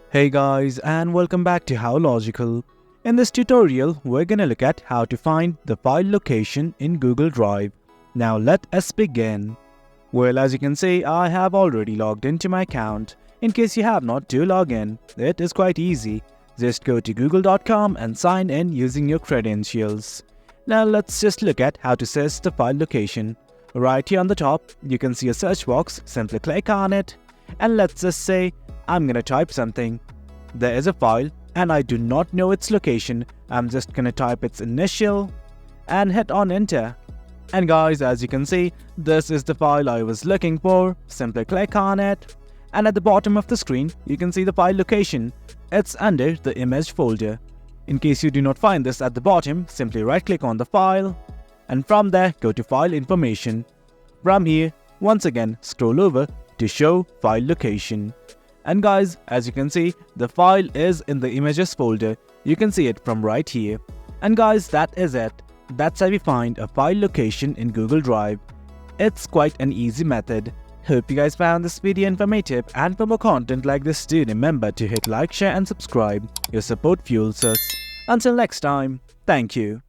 Hey guys, and welcome back to How Logical. In this tutorial, we're gonna look at how to find the file location in Google Drive. Now let us begin. Well, as you can see, I have already logged into my account. In case you have not, do log in. It is quite easy. Just go to google.com and sign in using your credentials. Now let's just look at how to search the file location. Right here on the top, you can see a search box. Simply click on it. And let's just say I'm gonna type something. There is a file and I do not know its location. I'm just gonna type its initial and hit on enter. And guys, as you can see, this is the file I was looking for. Simply click on it. And at the bottom of the screen, you can see the file location. It's under the image folder. In case you do not find this at the bottom, simply right click on the file. And from there, go to file information. From here, once again, scroll over to show file location. And guys, as you can see, the file is in the images folder. You can see it from right here. And guys, that is it. That's how we find a file location in Google Drive. It's quite an easy method. Hope you guys found this video informative, and for more content like this, do remember to hit like, share and subscribe. Your support fuels us. Until next time, thank you.